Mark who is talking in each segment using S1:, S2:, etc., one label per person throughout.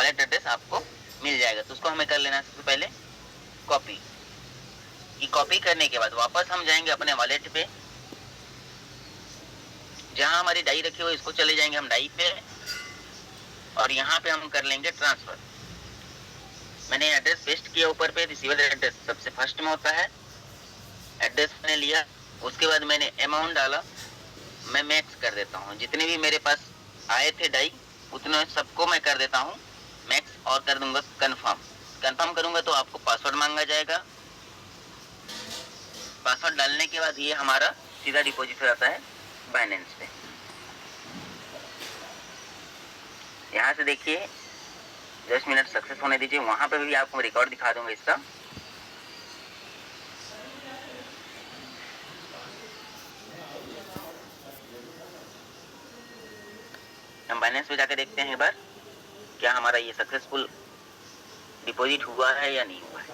S1: Wallet address आपको मिल जाएगा। तो उसको हमें कर लेना है सबसे पहले कॉपी। ये कॉपी करने के बाद वापस हम जाएंगे अपने वॉलेट पे, जहां हमारी डाई रखी हुई इसको चले जाएंगे हम डाई पे, और यहाँ पे हम कर लेंगे ट्रांसफर। मैंने एड्रेस पेस्ट किया ऊपर पे, रिसीवर एड्रेस सबसे फर्स्ट में होता है। एड्रेस मैंने लिया, उसके बाद मैंने अमाउंट डाला, मैं मैक्स कर देता हूँ। जितने भी मेरे पास आए थे डाई उतने सबको मैं कर देता हूँ मैक्स, और कर दूंगा कंफर्म। कंफर्म करूंगा तो आपको पासवर्ड मांगा जाएगा। पासवर्ड डालने के बाद ये हमारा सीधा डिपॉजिट हो जाता है बाइनेंस पे। यहाँ से देखिए 10 मिनट सक्सेस होने दीजिए, वहां पे भी आपको रिकॉर्ड दिखा दूंगा इसका। हम बाइनेंस पे जाकर देखते हैं एक बार क्या हमारा ये सक्सेसफुल डिपॉजिट हुआ है या नहीं हुआ है।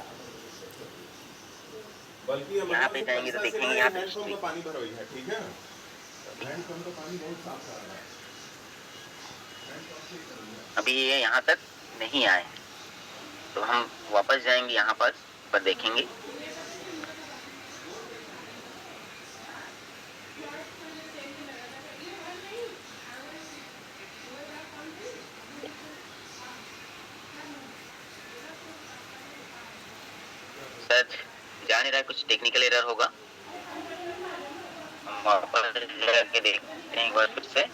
S1: यहाँ पे जाएंगे तो देखेंगे यहाँ पे हिस्ट्री,
S2: पानी भरा हुआ है, ठीक है। हैंडपंप का पानी बहुत साफ आ रहा है।
S1: अभी ये यहाँ तक नहीं आए, तो हम वापस जाएंगे यहाँ पर देखेंगे। सर जा नहीं रहा है, कुछ टेक्निकल एरर होगा। हम वापस जाके देखते हैं एक बार फिर से।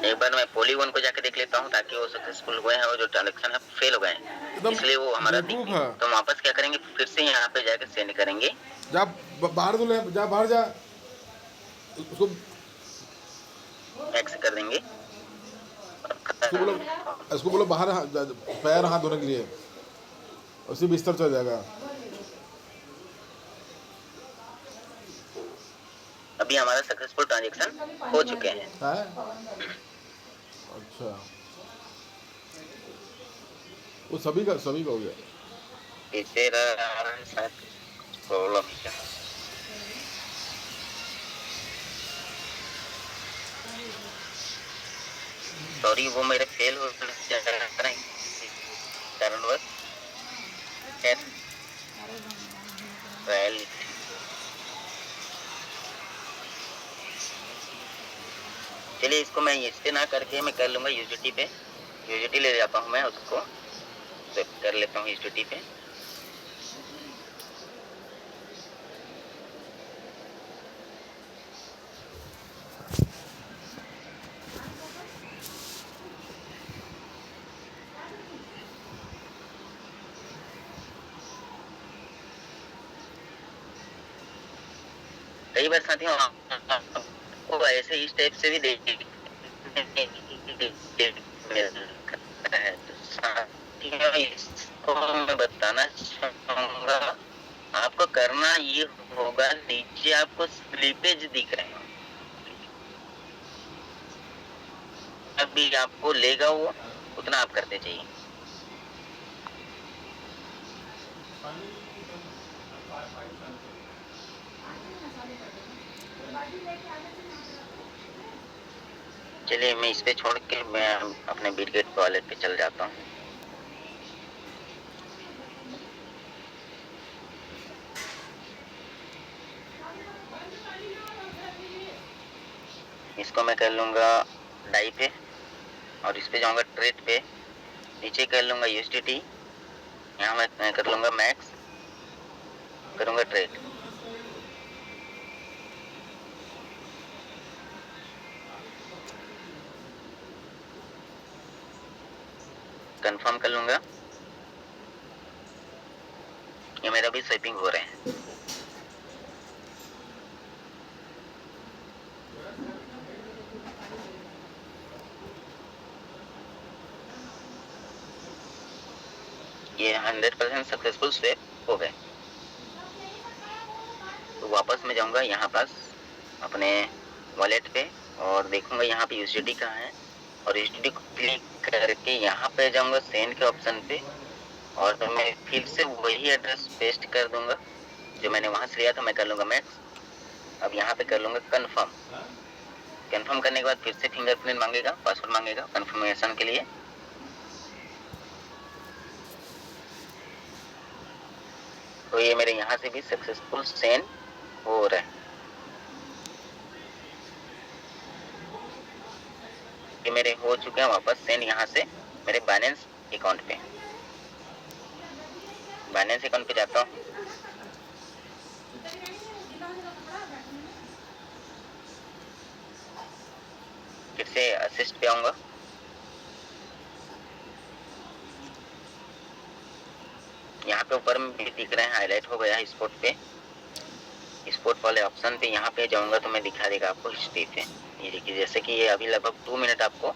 S1: एक बार मैं पॉलीगॉन को जाके देख लेता हूँ ताकि वो सक्सेसफुल हुए हैं और जो ट्रांजेक्शन है फेल हो गए हैं, इसलिए वो हमारा दिख नहीं। तो हम वापस क्या करेंगे, फिर से यहाँ पे जाके सेंड करेंगे।
S2: जा बाहर तो ले, जा बाहर जा, उसको
S1: एक्स कर देंगे।
S2: इसको बोलो बाहर पैर हाथ धोने के लिए, उसी बिस्तर चल जाएगा।
S1: अभी हमारा सक्सेसफुल ट्रांजेक्शन हो चुके हैं।
S2: अच्छा, वो सभी का हो गया।
S1: इसे शायद प्रॉब्लम है क्या? सॉरी, वो मेरे फेल हो कारणवश। चलिए इसको मैं इस पे ना करके मैं कर लूंगा यूजिटी पे। यूजिटी ले जाता हूँ मैं, उसको कर लेता हूँ यूजिटी पे। कई बार साथियों आपको ऐसे इस टाइप से भी देखने मिलता है। तो साथियों इसको मैं बताना चाहूंगा, आपको करना ये होगा, नीचे आपको स्लिपेज दिख रहे हैं, अभी आपको लेगा वो उतना आप करते चाहिए। चलिए मैं इस पे छोड़ के मैं अपने बिटगेट वॉलेट पे चल जाता हूँ। इसको मैं कर लूंगा डाई पे, और इस पे जाऊंगा ट्रेड पे, नीचे कर लूंगा यूएसडीटी, यहाँ मैं कर लूंगा मैक्स, करूंगा ट्रेड। कंफर्म कर लूंगा। ये मेरा भी स्विपिंग हो रहे हैं। ये 100% सक्सेसफुल स्वेप हो गए। तो वापस मैं जाऊंगा यहाँ पास अपने वॉलेट पे और देखूंगा यहाँ पे यूएसडीटी कहाँ है, और स्टूडियो को क्लिक करके यहाँ पे जाऊंगा सेंड के ऑप्शन पे, और तो मैं फिर से वही एड्रेस पेस्ट कर दूंगा जो मैंने वहां से लिया था। मैं कर लूंगा मैक्स। अब यहाँ पे कर लूंगा कंफर्म। कंफर्म करने के बाद फिर से फिंगरप्रिंट मांगेगा, पासवर्ड मांगेगा कंफर्मेशन के लिए। तो ये मेरे यहाँ से भी सक्सेसफुल सेंड हो रहा है। ये मेरे हो चुके हैं वापस सेंड यहाँ से मेरे बाइनेंस अकाउंट पे। बाइनेंस अकाउंट पे जाता हूँ, फिर से असिस्ट पे आऊंगा। यहाँ पे ऊपर में भी दिख रहे हैं, हाईलाइट हो गया है स्पोर्ट पे। स्पोर्ट वाले ऑप्शन पे यहाँ पे जाऊंगा तो मैं दिखा देगा आपको हिस्ट्री पे। ये देखिए, जैसे कि ये अभी लगभग 2 मिनट आपको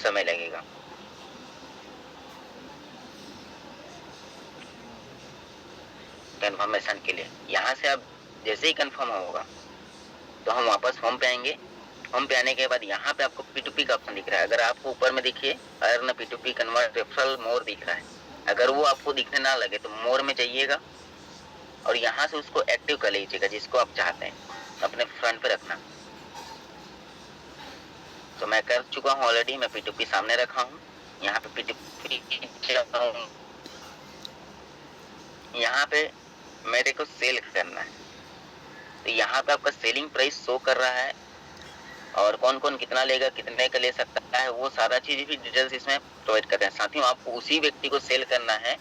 S1: समय लगेगा। कंफर्मेशन के लिए यहाँ से अब जैसे ही कंफर्म होगा तो हम वापस होम पे आएंगे। होम पे आने के बाद यहाँ पे आपको P2P का ऑप्शन दिख रहा है। अगर आपको ऊपर में देखिए अर्न P2P कन्वर्ट रेफरल मोर दिख रहा है। अगर वो आपको दिखने ना लगे तो मोर में जाइएगा और यहाँ से उसको एक्टिव कर लीजिएगा, जिसको आप चाहते हैं अपने फ्रंट पे रखना। तो मैं कर चुका हूँ ऑलरेडी, मैं P2P सामने रखा हूँ। यहाँ पे P2P यहाँ पे मेरे को सेल करना है, तो यहाँ पे आपका सेलिंग प्राइस शो कर रहा है और कौन कौन कितना लेगा, कितने का ले सकता है, वो सारा चीज भी डिटेल्स इसमें प्रोवाइड करते हैं। साथ ही आपको उसी व्यक्ति को सेल करना है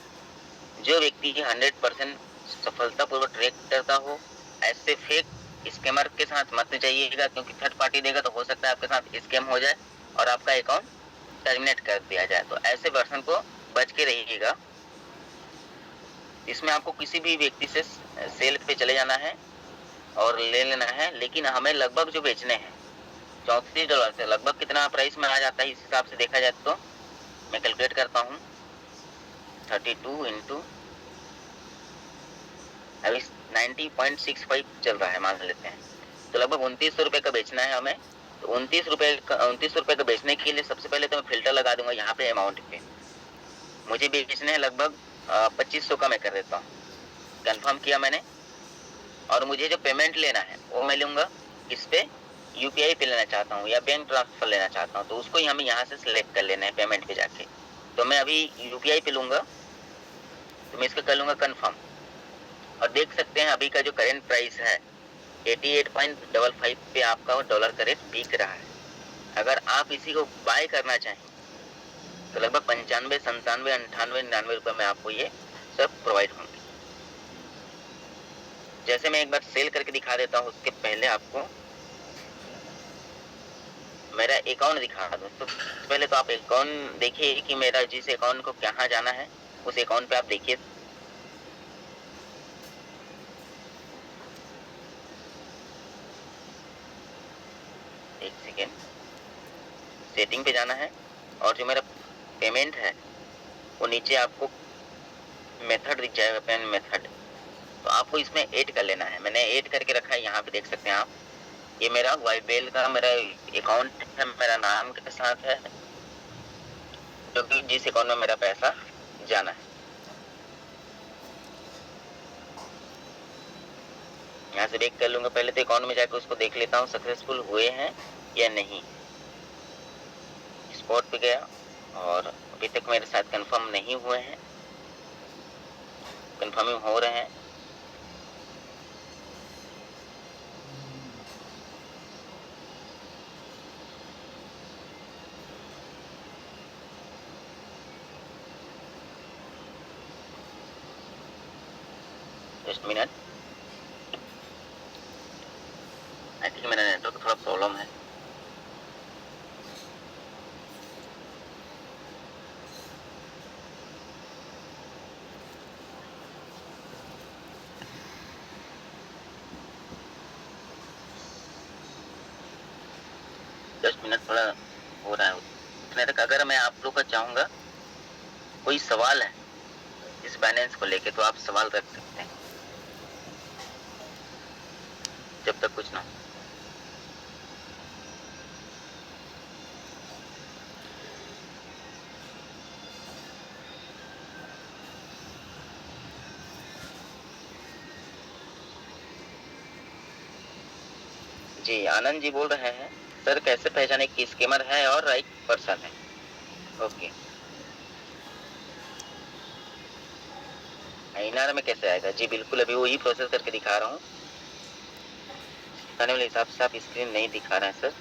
S1: जो व्यक्ति 100% सफलतापूर्वक ट्रेक करता हो। ऐसे फेक स्कैमर के साथ मत जाइएगा, क्योंकि थर्ड पार्टी देगा तो हो सकता है आपके साथ स्कैम हो जाए और आपका अकाउंट टर्मिनेट कर दिया जाए। तो ऐसे पर्सन को बच के रहिएगा। इसमें आपको किसी भी व्यक्ति से सेल पे चले जाना है और ले लेना है, लेकिन हमें लगभग जो बेचने हैं $34 से लगभग कितना प्राइस में आ जाता है, इस हिसाब से देखा जाए तो मैं कैलकुलेट करता हूँ। 32 इंटू अभी 90.65 चल रहा है मान लेते हैं, तो लगभग 2900 रुपए का बेचना है हमें। तो 29 रुपए का बेचने के लिए सबसे पहले तो मैं फिल्टर लगा दूंगा यहाँ पे अमाउंट पे। मुझे बेचने हैं लगभग 2500 का मैं कर देता हूँ। कंफर्म किया मैंने, और मुझे जो पेमेंट लेना है वो मैं लूंगा इस पे यूपीआई पे लेना चाहता हूँ या बैंक ट्रांसफर लेना चाहता हूँ, तो उसको हमें यहाँ से सिलेक्ट कर लेना है पेमेंट पे जाके। तो मैं अभी यूपीआई पे लूंगा, तो मैं इसको कर लूंगा कंफर्म। और देख सकते हैं अभी का जो करंट प्राइस है 88.55 पे आपका डॉलर का रेट बिक रहा है। अगर आप इसी को बाय करना चाहें तो लगभग 95, 97, 98, 99 रुपए में आपको ये सब प्रोवाइड होंगे। जैसे मैं एक बार सेल करके दिखा देता हूँ, उसके पहले आपको मेरा अकाउंट दिखा दूं। तो पहले तो आप अकाउंट देखिए कि मेरा जिस अकाउंट को कहाँ जाना है उस अकाउंट पे आप देखिए। एक सेकेंड, सेटिंग पे जाना है और जो मेरा पेमेंट है वो नीचे आपको मेथड दिख जाएगा, पेमेंट मेथड, तो आपको इसमें ऐड कर लेना है। मैंने ऐड करके रखा है, यहाँ पे देख सकते हैं आप। ये मेरा वाईबेल का मेरा अकाउंट है, मेरा नाम के साथ है, जो कि जिस अकाउंट में मेरा पैसा जाना है। यहाँ से देख कर लूंगा, पहले तो अकाउंट में जाकर उसको देख लेता हूँ सक्सेसफुल हुए हैं या नहीं। स्पॉट पे गया और अभी तक मेरे साथ कंफर्म नहीं हुए हैं, कंफर्मिंग हो रहे हैं। जस्ट मिनट, आई थिंक मेरा नेटवर्क थोड़ा प्रॉब्लम है। जस्ट मिनट, थोड़ा हो रहा है उतने तक। अगर मैं आप लोग का चाहूंगा कोई सवाल है इस बाइनेंस को लेके तो आप सवाल रख सकते हैं जब तक कुछ ना हो। जी आनंद जी बोल रहे हैं सर, कैसे पहचाने कि स्कैमर है और राइट पर्सन है? ओके, आईआर में कैसे आएगा? जी बिल्कुल, अभी वही प्रोसेस करके दिखा रहा हूँ। दिखाने वाले हिसाब से आप स्क्रीन नहीं दिखा रहे हैं सर।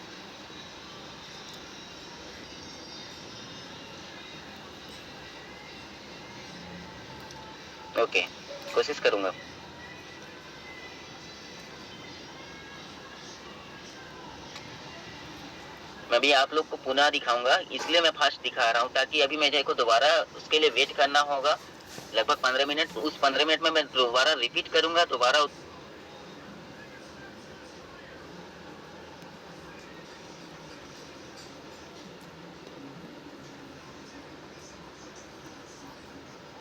S1: ओके, कोशिश करूंगा। मैं भी आप लोग को पुनः दिखाऊंगा, इसलिए मैं फास्ट दिखा रहा हूँ ताकि अभी मेरे को दोबारा उसके लिए वेट करना होगा लगभग 15 मिनट। तो उस 15 मिनट में मैं दोबारा रिपीट करूंगा, दोबारा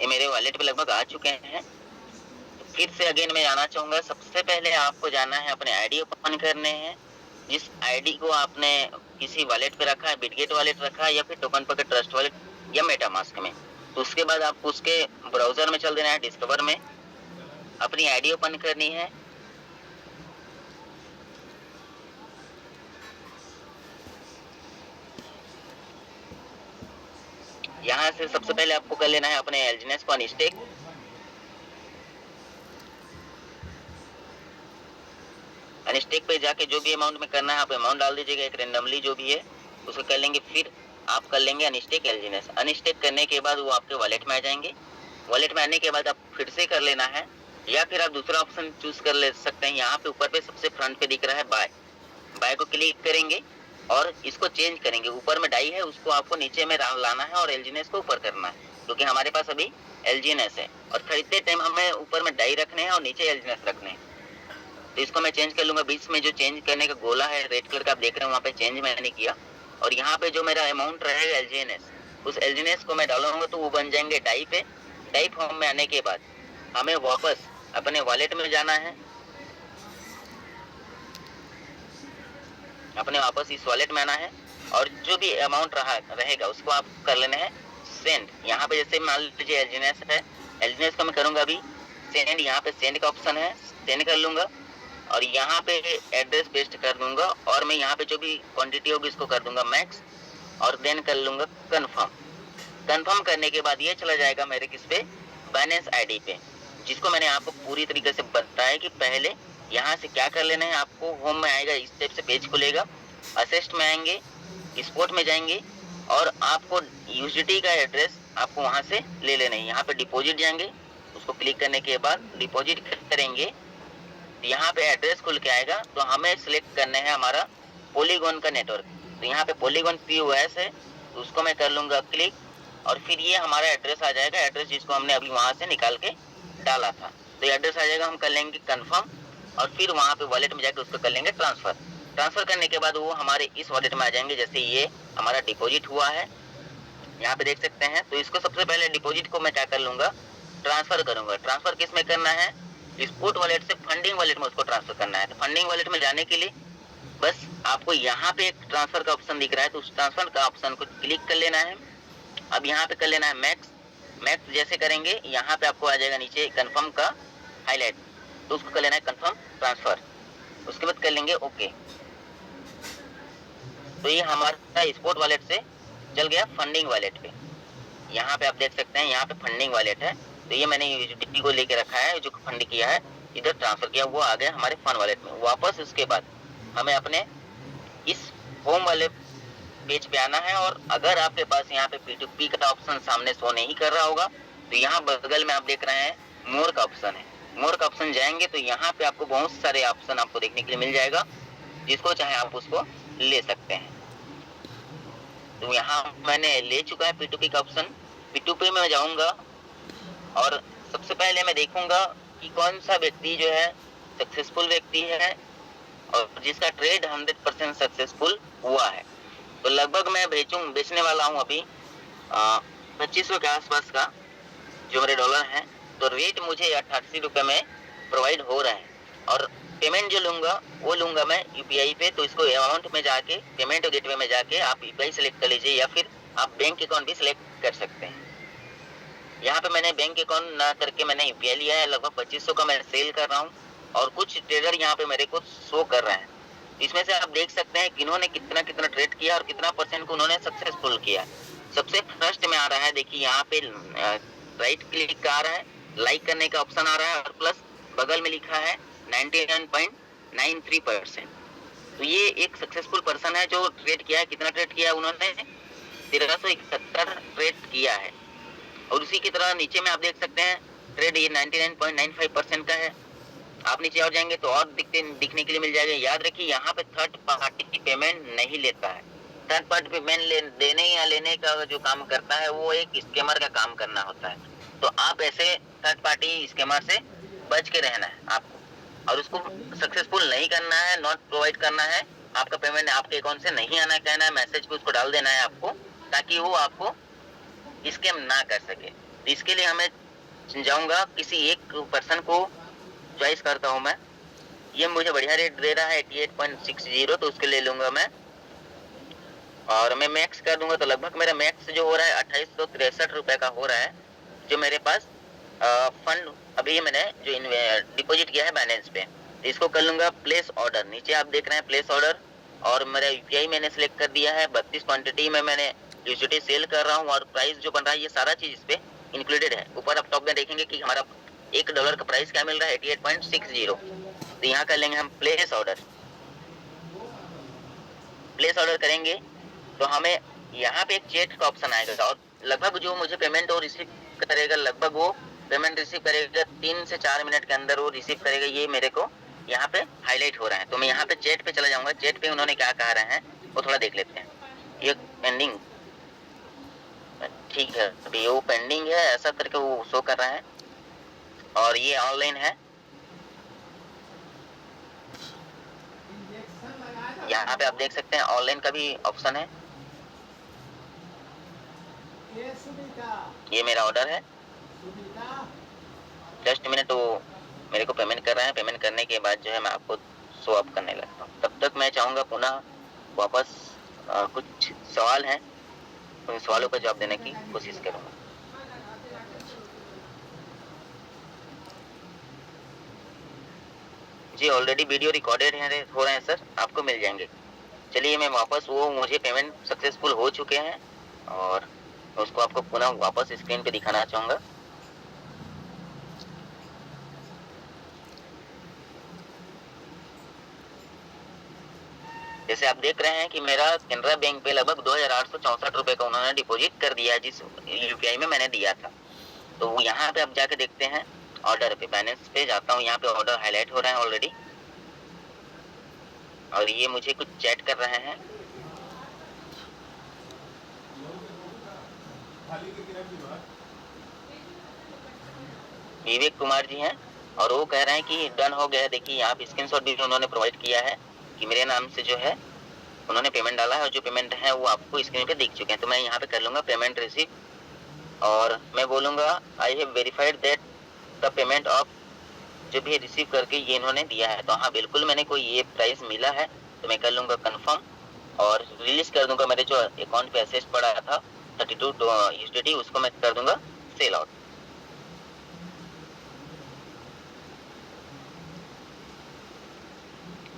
S1: ये मेरे वॉलेट पे लगभग आ चुके हैं। तो फिर से अगेन मैं जाना चाहूंगा, सबसे पहले आपको जाना है, अपने आईडी ओपन करने हैं। जिस आईडी को आपने किसी वॉलेट पे रखा है, बिटगेट वॉलेट रखा है या फिर टोकन पॉकेट ट्रस्ट वॉलेट या मेटामास्क में, तो उसके बाद आपको उसके ब्राउजर में चल देना है, डिस्कवर में अपनी आईडी ओपन करनी है। यहाँ से सबसे पहले आपको कर लेना है अपने एलजीनेस को अनस्टेक। अनस्टेक पे जाके जो भी अमाउंट में करना है आप अमाउंट डाल दीजिएगा, एक रेंडमली जो भी है उसको कर लेंगे। फिर आप कर लेंगे अनस्टेक एलजीनेस। अनस्टेक करने के बाद वो आपके वॉलेट में आ जाएंगे। वॉलेट में आने के बाद आप फिर से कर लेना है, या फिर आप दूसरा ऑप्शन चूज कर ले सकते हैं। यहाँ पे ऊपर पे सबसे फ्रंट पे दिख रहा है बाय, बाय को क्लिक करेंगे और इसको चेंज करेंगे। ऊपर में डाई है उसको आपको नीचे में लाना है और एलजीनेस को ऊपर करना है, क्योंकि हमारे पास अभी एलजीनेस है और खरीदते टाइम हमें ऊपर में डाई रखने हैं और नीचे एलजीनेस रखने हैं। तो इसको मैं चेंज कर लूंगा। बीच में जो चेंज करने का गोला है रेड कलर का आप देख रहे हैं, वहां पे चेंज मैंने किया और यहाँ पे जो मेरा अमाउंट रहेगा एलजीएनएस, उस एलजीएनएस को मैं डालूंगा तो वो बन जाएंगे डाई पे। डाई फॉर्म में आने के बाद हमें वापस अपने वॉलेट में जाना है, अपने वापस इस वॉलेट में आना है और जो भी अमाउंट रहेगा उसको आप कर लेना है सेंड। यहाँ पे जैसे मान लीजिए एलजीएनएस है, एलजीएनएस को मैं करूंगा अभी सेंड। यहाँ पे सेंड का ऑप्शन है, सेंड कर लूंगा और यहाँ पे एड्रेस पेस्ट कर दूंगा और मैं यहाँ पे जो भी क्वांटिटी होगी इसको कर दूंगा मैक्स और देन कर लूंगा कंफर्म। कंफर्म करने के बाद ये चला जाएगा मेरे किस पे, बाइनेंस आईडी पे, जिसको मैंने आपको पूरी तरीके से बताया कि पहले यहाँ से क्या कर लेना है। आपको होम में आएगा, इस टाइप से पेज खुलेगा, असिस्ट में आएंगे, स्पोर्ट में जाएंगे और आपको यूएसडीटी का एड्रेस आपको वहां से ले लेना है। यहाँ पे डिपॉजिट जाएंगे, उसको क्लिक करने के बाद डिपॉजिट करेंगे, यहाँ पे एड्रेस खुल के आएगा। तो हमें सिलेक्ट करना है हमारा पॉलीगॉन का नेटवर्क। तो यहाँ पे पॉलीगॉन पीओएस है, तो उसको मैं कर लूंगा क्लिक और फिर ये हमारा एड्रेस आ जाएगा, एड्रेस जिसको हमने अभी वहां से निकाल के डाला था। तो एड्रेस आ जाएगा, हम कर लेंगे कंफर्म और फिर वहां पे वॉलेट में जाकर उसको कर लेंगे ट्रांसफर। ट्रांसफर करने के बाद वो हमारे इस वॉलेट में आ जाएंगे। जैसे ये हमारा डिपॉजिट हुआ है, यहाँ पे देख सकते हैं। तो इसको सबसे पहले डिपॉजिट को मैं क्या कर लूंगा, ट्रांसफर करूंगा। ट्रांसफर किस में करना है, स्पोर्ट वॉलेट से फंडिंग वॉलेट में उसको ट्रांसफर करना है। तो फंडिंग वॉलेट में जाने के लिए बस आपको यहाँ पे एक ट्रांसफर का ऑप्शन दिख रहा है, तो उस ट्रांसफर का ऑप्शन को क्लिक कर लेना है। अब यहाँ पे कर लेना है मैक्स। मैक्स जैसे करेंगे यहाँ पे आपको आ जाएगा नीचे कंफर्म का हाईलाइट, तो उसको कर लेना है कंफर्म ट्रांसफर। उसके बाद कर लेंगे ओके। तो ये हमारा स्पोर्ट वॉलेट से चल गया फंडिंग वॉलेट पे। यहाँ पे आप देख सकते हैं, यहाँ पे फंडिंग वॉलेट है। तो ये मैंने यूएसडीटी को लेके रखा है, जो फंड किया है इधर ट्रांसफर किया, वो आ गया हमारे फंड वॉलेट में वापस। उसके बाद हमें अपने इस होम वाले पेज पे आना है और अगर आपके पास यहाँ पे P2P का ऑप्शन सामने शो नहीं कर रहा होगा तो यहाँ बगल में आप देख रहे हैं मोर का ऑप्शन है। मोर का ऑप्शन जाएंगे तो यहाँ पे आपको बहुत सारे ऑप्शन आपको देखने के लिए मिल जाएगा, जिसको चाहे आप उसको ले सकते हैं। तो यहाँ मैंने ले चुका है P2P का ऑप्शन। P2P में जाऊंगा और सबसे पहले मैं देखूंगा कि कौन सा व्यक्ति जो है सक्सेसफुल व्यक्ति है और जिसका ट्रेड 100% सक्सेसफुल हुआ है। तो लगभग मैं बेचने वाला हूँ अभी 2500 के आसपास का जो मेरे डॉलर हैं। तो रेट मुझे 88 रुपये में प्रोवाइड हो रहा है और पेमेंट जो लूंगा वो लूंगा मैं यूपीआई पे। तो इसको अमाउंट में जाके पेमेंट गेटवे में जाके आप यूपीआई सेलेक्ट कर लीजिए या फिर आप बैंक अकाउंट भी सिलेक्ट कर सकते हैं। यहाँ पे मैंने बैंक अकाउंट ना करके मैंने यूपीआई लिया है। लगभग 2500 का मैं सेल कर रहा हूँ और कुछ ट्रेडर यहाँ पे मेरे को शो कर रहे हैं। इसमें से आप देख सकते हैं कि इन्होंने कितना कितना ट्रेड किया और कितना परसेंट को उन्होंने सक्सेसफुल किया। सबसे फर्स्ट में आ रहा है, देखिए यहाँ पे राइट क्लिक आ रहा है, लाइक करने का ऑप्शन आ रहा है और प्लस बगल में लिखा है 99.93%। तो ये एक सक्सेसफुल पर्सन है जो ट्रेड किया है। कितना ट्रेड किया है उन्होंने? 1371 ट्रेड किया है। और उसी की तरह नीचे में आप देख सकते हैं ट्रेड ये 99.95% का है। आप नीचे और जाएंगे तो और दिखने के लिए मिल जाएगा। याद रखिए यहाँ पे थर्ड पार्टी पेमेंट नहीं लेता है। थर्ड पार्टी पेमेंट देने या लेने का जो काम करता है वो एक स्कैमर का काम करना होता है। तो आप ऐसे थर्ड पार्टी स्कैमर से बच के रहना है आपको, और उसको सक्सेसफुल नहीं करना है, नॉट प्रोवाइड करना है। आपका पेमेंट आपके अकाउंट से नहीं आना कहना है, मैसेज पे उसको डाल देना है आपको, ताकि वो आपको स्कैम ना कर सके। तो इसके लिए हमें जाऊंगा किसी एक पर्सन को चॉइस करता हूं मैं। ये मुझे बढ़िया रेट दे रहा है 88.60, तो उसके ले लूंगा मैं। और मैं मैक्स कर दूंगा तो लगभग मेरा मैक्स जो हो रहा है 2863 रुपए का हो रहा है, जो मेरे पास फंड अभी मैंने जो डिपॉजिट किया है बैलेंस पे। तो इसको कर लूंगा प्लेस ऑर्डर। नीचे आप देख रहे हैं प्लेस ऑर्डर, और मेरा यूपीआई मैंने सिलेक्ट कर दिया है। 32 क्वांटिटी में मैंने यूएसडी सेल कर रहा हूँ और प्राइस जो बन रहा है ये सारा चीज इस पे इंक्लूडेड है। ऊपर आप टॉप में देखेंगे कि हमारा $1 का प्राइस क्या मिल रहा है, 88.60। तो यहाँ कर लेंगे हम प्लेस ऑर्डर। प्लेस ऑर्डर करेंगे तो हमें यहाँ पे एक चैट का ऑप्शन आएगा, और लगभग जो मुझे पेमेंट वो रिसीव करेगा, लगभग वो पेमेंट रिसीव करेगा 3 से 4 मिनट के अंदर वो रिसीव करेगा। ये मेरे को यहाँ पे हाईलाइट हो रहा है। तो मैं यहाँ पे चैट पे चला जाऊंगा। चैट पे उन्होंने क्या कह रहे हैं वो थोड़ा देख लेते हैं। ये पेंडिंग, ठीक है, अभी वो पेंडिंग है ऐसा करके वो शो कर रहा है, और ये ऑनलाइन है। यहाँ पे आप देख सकते हैं ऑनलाइन का भी ऑप्शन है। ये मेरा ऑर्डर है। जस्ट मिनट, वो मेरे को पेमेंट कर रहा है। पेमेंट करने के बाद जो है मैं आपको शो अप करने लगता हूँ। तब तक मैं चाहूंगा पुनः वापस कुछ सवाल हैं, उन सवालों का जवाब देने की कोशिश करूंगा। जी ऑलरेडी वीडियो रिकॉर्डेड हो रहे हैं सर, आपको मिल जाएंगे। चलिए मैं वापस, वो मुझे पेमेंट सक्सेसफुल हो चुके हैं और उसको आपको पुनः वापस स्क्रीन पे दिखाना चाहूंगा। जैसे आप देख रहे हैं कि मेरा कैनरा बैंक पे लगभग 2864 रुपए का उन्होंने डिपॉजिट कर दिया है, जिस यूपीआई में मैंने दिया था। तो यहाँ पे आप जाके देखते हैं ऑर्डर पे, बैलेंस पे जाता हूँ। यहाँ पे ऑर्डर हाईलाइट हो रहे हैं ऑलरेडी, और ये मुझे कुछ चैट कर रहे हैं। विवेक कुमार जी हैं, और वो कह रहे हैं कि डन हो गया है। देखिए यहाँ पे स्क्रीनशॉट भी उन्होंने प्रोवाइड किया है कि मेरे नाम से जो है उन्होंने पेमेंट डाला है, और जो पेमेंट है वो आपको स्क्रीन पे दिख चुके हैं। तो मैं यहाँ पे कर लूंगा पेमेंट रिसीव, और मैं बोलूंगा I have verified that the payment of, जो भी रिसीव करके ये इन्होंने दिया है। तो हाँ बिल्कुल मैंने कोई ये प्राइस मिला है, तो मैं कर लूंगा कंफर्म और रिलीज कर दूंगा। मेरे जो अकाउंट पे एसेट पड़ा था 32 USDT, उसको मैं कर दूंगा सेल आउट।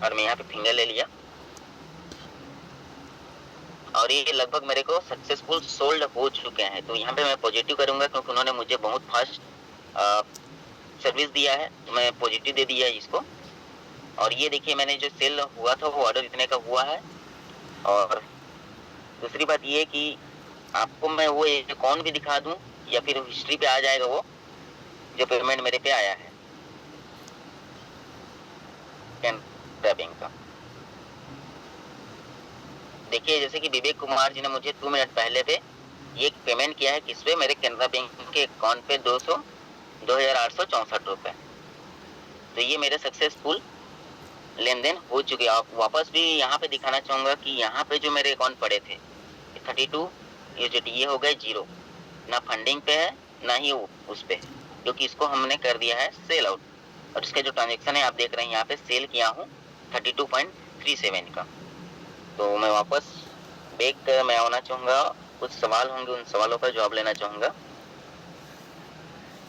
S1: और मैं यहाँ पे फिंगर ले लिया, और ये लगभग मेरे को सक्सेसफुल सोल्ड हो चुके हैं। तो यहाँ पे मैं पॉजिटिव करूंगा क्योंकि उन्होंने मुझे बहुत फास्ट सर्विस दिया है, तो मैं पॉजिटिव दे दिया है इसको। और ये देखिए मैंने जो सेल हुआ था वो ऑर्डर इतने का हुआ है। और दूसरी बात ये कि आपको मैं वो अकाउंट भी दिखा दूं या फिर हिस्ट्री पे आ जाएगा वो जो पेमेंट मेरे पे आया है कैनरा बैंक का। देखिए जैसे कि विवेक कुमार जी ने मुझे 2 मिनट पहले पे ये पेमेंट किया है, किस पे, मेरे कैनरा बैंक के अकाउंट पे 2864 रुपए। तो ये मेरे सक्सेसफुल लेन देन हो चुके हैं। आप वापस भी यहाँ पे दिखाना चाहूंगा कि यहाँ पे जो मेरे अकाउंट पड़े थे 32 USDT, ये हो गए जीरो, ना फंडिंग पे है ना ही उस पे, क्योंकि इसको हमने कर दिया है सेल आउट। और इसका जो ट्रांजेक्शन है आप देख रहे हैं यहाँ पे सेल किया हूँ 32.37 का। तो मैं वापस बैक मैं आना चाहूंगा। कुछ सवाल होंगे, उन सवालों का जवाब लेना चाहूंगा।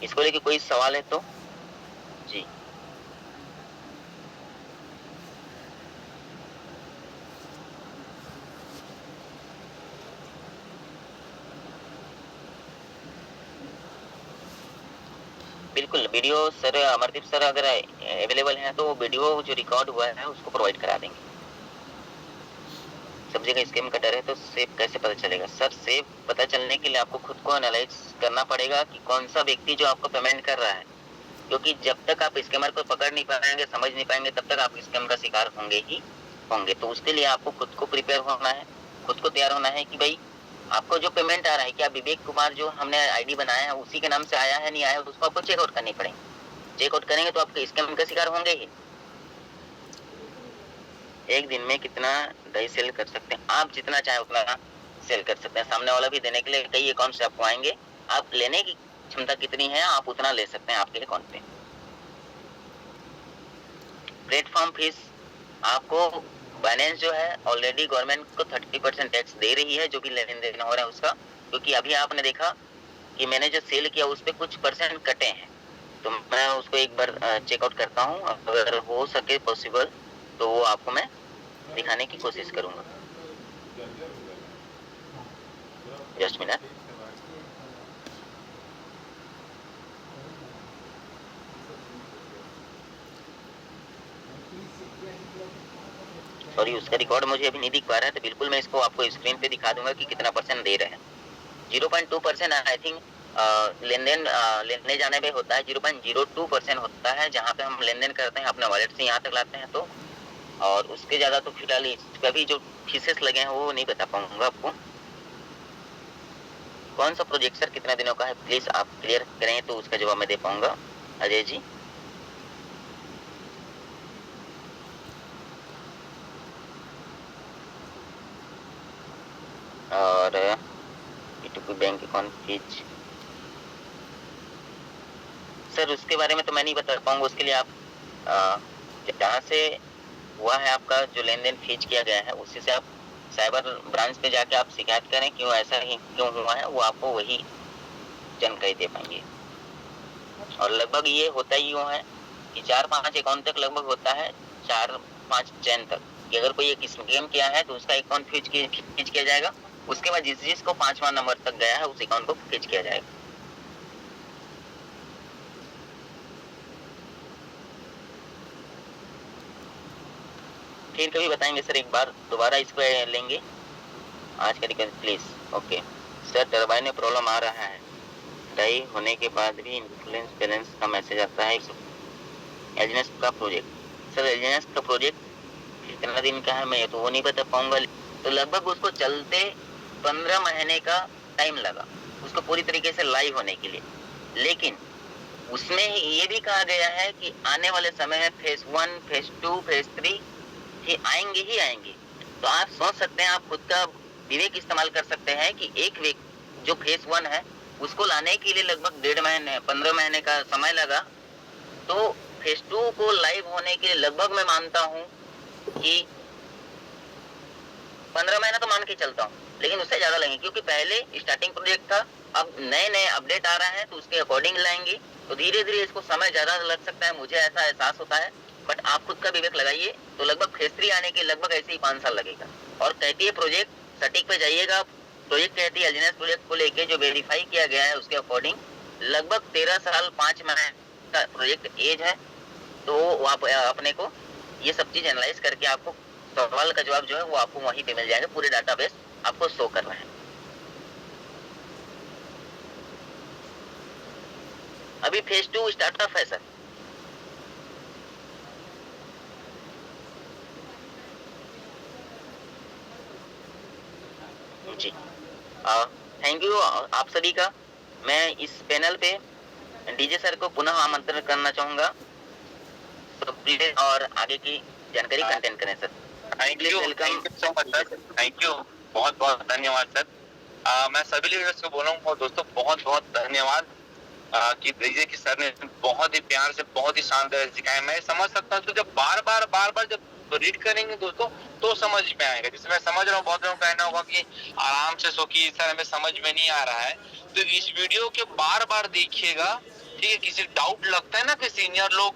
S1: इसको लेके कोई सवाल है तो जी। बिल्कुल वीडियो सर अमरदीप सर अगर अवेलेबल हैं तो वीडियो जो रिकॉर्ड हुआ है उसको प्रोवाइड करा देंगे। सब जगह स्कैम का डर है तो सेफ कैसे पता चलेगा? सर सेफ पता चलने के लिए आपको खुद को एनालाइज करना पड़ेगा कि कौन सा व्यक्ति जो आपको पेमेंट कर रहा है, क्योंकि जब तक आप स्कैमर को पकड़ नहीं पाएंगे, समझ नहीं पाएंगे, तब तक आप स्कैम का शिकार होंगे ही होंगे। तो उसके लिए आपको खुद को प्रिपेयर होना है, खुद को तैयार होना है कि भाई आपको जो पेमेंट आ रहा है क्या विवेक कुमार जो हमने आईडी बनाया है उसी के नाम से आया है नहीं आया है, उसको आपको चेकआउट करनी पड़ेगी। चेकआउट करेंगे तो आपके स्कैम का शिकार होंगे ही। एक दिन में कितना दही सेल कर सकते हैं? आप जितना चाहे उतना सेल कर सकते हैं। सामने वाला भी देने के लिए कई अकाउंट से आपको आएंगे, आप लेने की क्षमता कितनी है आप उतना ले सकते हैं आपके अकाउंट पे। प्लेटफॉर्म फीस आपको बाइनेंस जो है ऑलरेडी गवर्नमेंट को 30% टैक्स दे रही है जो भी लेन देन हो रहा है उसका, क्योंकि अभी आपने देखा कि मैंने जो सेल किया उस पर कुछ परसेंट कटे हैं। तो मैं उसको एक बार चेकआउट करता हूँ, अगर हो सके पॉसिबल तो वो आपको मैं दिखाने की कोशिश करूंगा। Just minute. सॉरी उसका रिकॉर्ड मुझे अभी नहीं दिख पा रहा है, तो बिल्कुल मैं इसको आपको स्क्रीन पे दिखा दूंगा कि कितना परसेंट दे रहे हैं। 0.2% आई थिंक लेन देन लेने जाने पे होता है। 0.02% होता है जहाँ पे हम लेन देन करते हैं अपने वॉलेट से यहाँ तक लाते हैं तो, और उसके ज्यादा तो फिलहाल इसका भी जो फीसेस लगे हैं वो नहीं बता पाऊंगा आपको। कौन सा प्रोजेक्ट सर कितना दिनों का है प्लीज आप क्लियर करें तो उसका जवाब मैं दे पाऊंगा। अजय जी और बैंक अकाउंट फीस सर उसके बारे में तो मैं नहीं बता पाऊंगा। उसके लिए आप जहाँ से हुआ है आपका जो लेन देन फीज किया गया है उसी से आप साइबर ब्रांच पे जाके आप शिकायत करें क्यों ऐसा ही क्यों हुआ है, वो आपको वही जानकारी दे पाएंगे। और लगभग ये होता ही यूँ है कि 4-5 अकाउंट तक लगभग होता है, 4-5 चैन तक कि अगर कोई एक स्कैम किया है तो उसका अकाउंट फीज किया जाएगा, उसके बाद जिसको 5वां नंबर तक गया है उस अकाउंट को फीज किया जाएगा। फिर कभी बताएंगे सर, एक बार दोबारा इसको लेंगे आज का request please. Okay sir turbine में प्रॉब्लम आ रहा है, डाई होने के बाद भी इन्फ्लुएंस बैलेंस का मैसेज आता है। एलजीएस का प्रोजेक्ट सर एलजीएस का प्रोजेक्ट कितना दिन का है मैं तो वो नहीं बता पाऊंगा, तो लगभग उसको चलते 15 महीने का टाइम लगा उसको पूरी तरीके से लाइव होने के लिए। लेकिन उसमें ये भी कहा गया है कि आने वाले समय में फेज 1 फेज 2 फेज 3 ही आएंगे। तो आप सोच सकते हैं, आप खुद का विवेक इस्तेमाल कर सकते हैं कि एक व्यक्ति जो फेज 1 है उसको लाने के लिए लगभग 1.5 महीने 15 महीने का समय लगा, तो फेज 2 को लाइव होने के लिए लगभग मैं मानता हूँ कि 15 महीना तो मान के चलता हूँ, लेकिन उससे ज्यादा लगेंगे क्योंकि पहले स्टार्टिंग प्रोजेक्ट था, अब नए अपडेट आ रहे हैं तो उसके अकॉर्डिंग लाएंगे, तो धीरे धीरे इसको समय ज्यादा लग सकता है, मुझे ऐसा एहसास होता है। बट आप खुद का विवेक लगाइए तो लगभग फेज 3 आने के लगभग ऐसे ही 5 साल लगेगा। और कहती है प्रोजेक्ट सटीक पे जाइएगा, प्रोजेक्ट कहती है एलजीएस प्रोजेक्ट को लेके जो वेरीफाई किया गया है उसके अकॉर्डिंग लगभग 13 साल 5 महीने का प्रोजेक्ट एज है। तो आप अपने को ये सब चीज एनालाइज करके आपको सवाल का जवाब जो है वो आपको वहीं पे मिल जाएगा, पूरे डाटाबेस आपको शो कर रहे हैं। अभी फेज 2 स्टार्टअप है सर। जी थैंक यू आप सभी का। मैं इस पैनल पे डीजे सर को पुनः आमंत्रण करना चाहूंगा, तो प्लीज और आगे की जानकारी कंटेंट करें sir.
S3: Thank you so much sir, thank you, बहुत बहुत धन्यवाद सर। मैं सभी लीडर्स को बोल रहा हूँ दोस्तों बहुत बहुत धन्यवाद कि डीजे की सर ने बहुत ही प्यार से बहुत ही शानदार सिखाया। मैं समझ सकता हूँ जब बार बार जब रीड करेंगे दोस्तों तो समझ में आएगा। जैसे मैं समझ रहा हूँ बहुत लोगों का कहना होगा कि आराम से सो कि सर हमें समझ में नहीं आ रहा है, तो इस वीडियो के बार देखिएगा, ठीक है। किसी डाउट लगता है ना कि सीनियर लोग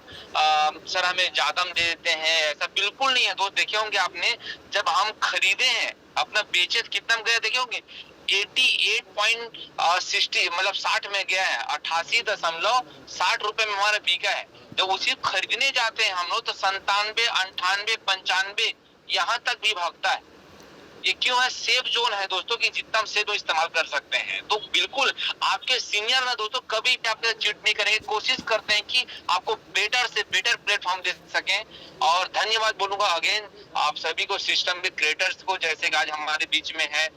S3: सर हमें ज्यादा दे देते हैं, ऐसा बिल्कुल नहीं है दोस्त। देखे होंगे आपने जब हम खरीदे हैं अपना बेचे कितना गए देखे होंगे 88.60 मतलब 60 में गया है, 88.60 रुपए में हमारा बिका है। जब उसी खरीदने जाते हैं हम लोग तो 97, 98, 95 यहाँ तक भी भागता है। ये क्यों है? सेफ जोन है दोस्तों कि जितना हम सेफ इस्तेमाल कर सकते हैं। तो बिल्कुल आपके सीनियर ना दोस्तों कभी भी आपके चीट नहीं करेंगे, कोशिश करते हैं कि आपको बेटर से बेटर प्लेटफॉर्म दे सकें। और धन्यवाद बोलूंगा अगेन आप सभी को, सिस्टम के क्रिएटर्स को, जैसे कि आज हमारे बीच में है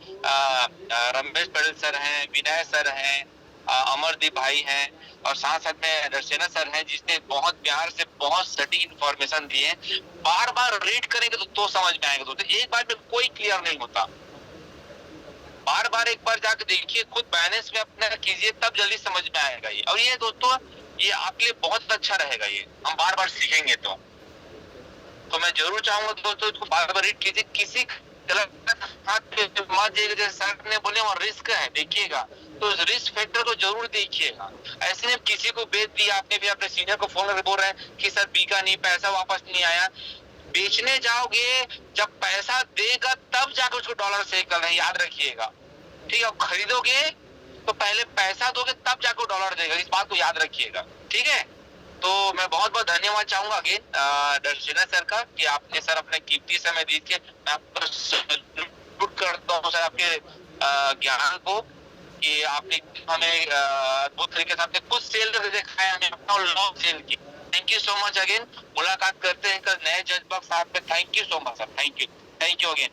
S3: रमेश पटेल सर हैं, विनय सर हैं, अमरदीप भाई हैं, और साथ साथ में दर्शना सर हैं जिसने बहुत प्यार से बहुत सटीक इंफॉर्मेशन दी है। बार बार रीड करेंगे तो समझ में आएगा दोस्तों, एक बार में कोई क्लियर नहीं होता। बार बार एक बार जाकर देखिए, खुद बैलेंस में अपना कीजिए, तब जल्दी समझ में आएगा ये। और ये दोस्तों ये आपके लिए बहुत अच्छा रहेगा, ये हम बार बार सीखेंगे तो मैं जरूर चाहूंगा दोस्तों इसको बार बार रीड कीजिए। किसी गलत हाथ पे मत जाइएगा, जैसे सर ने बोले वहाँ रिस्क है देखिएगा, तो रिस्क फैक्टर को जरूर देखिएगा। ऐसे नहीं किसी को बेच दिया आपने, भी अपने सीनियर को फोन करके बोल रहे हैं कि सर बिका नहीं, पैसा वापस नहीं आया। बेचने जाओगे जब पैसा देगा तब जाकर उसको डॉलर से कर रहे हैं, याद रखिएगा, ठीक है? खरीदोगे तो पहले पैसा दोगे तब जाकर डॉलर देगा, इस बात को याद रखिएगा, ठीक है? तो मैं बहुत बहुत धन्यवाद चाहूंगा अगेन दर्शना सर का कि आपने सर अपने कीमती समय दीजिए। मैं आपको सैल्यूट करता हूँ सर आपके ज्ञान को, कि आपने हमें अद्भुत तरीके से आपने कुछ सेल करके दिखाया हमें अपना लॉन्ग सेल की। Thank you so much again. मुलाकात करते हैं कल नए जज बॉक्स साथ में। Thank you so much sir, thank you again.